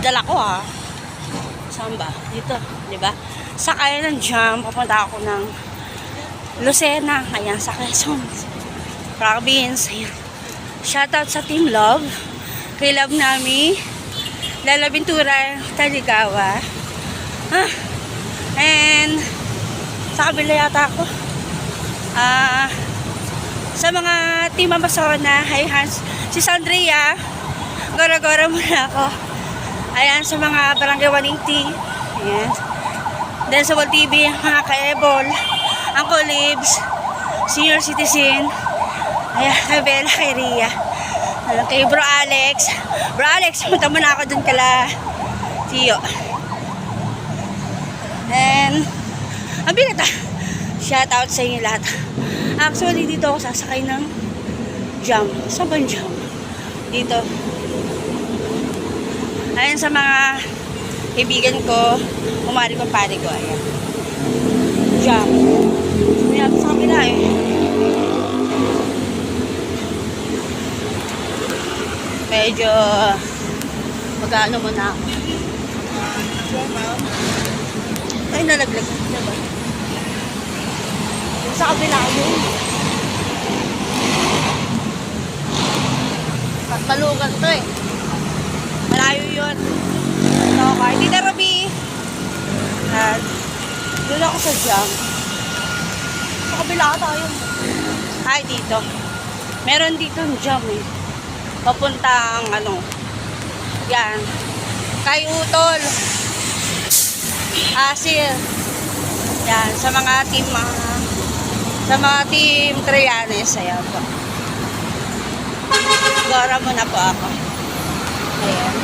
dala ko ha. Saan ba? Dito, di ba? Sakay ng jam, papunta ako ng Lucena. Ayan, sa Quezon Province. Ayan. Shoutout sa Team Love. Kay Love Nami. Lala Ventura, Taligawa. And sa kabila yata ako. Sa mga Team Amazona, hi Hans, si Sandria, gora-gora muna ako. Ayan, sa mga Barangay 180. Ayan. Then sa Wall TV, mga ka-Ebol, Uncle Libs, Senior Citizen. Ayan, kay Bella, kay Rhea. Kay Bro Alex. Bro Alex, punta muna ako dun kala Tiyo. And ang bigat shout out sa inyo lahat. Actually, dito ako sasakay ng jam. Saan ba yung jam? Dito. Ayan sa mga kaibigan ko, umari ko, pare ko. Ayan. Jam. Ayan, sa kapila eh. Medyo mag-ano muna ako. Ay, nalaglag. Diba? Sa kabila yun. Patbalugan to eh. Malayo yun. So, kahit di na Rabi. At doon ako sa jam. Sa kabila tayo. Ay, dito. Meron dito ang jam eh. Papuntang ano. Yan. Kay Utol. Asil. Yan. Sa mga team Trianes. Ayan po. Gora muna po ako. Ayan.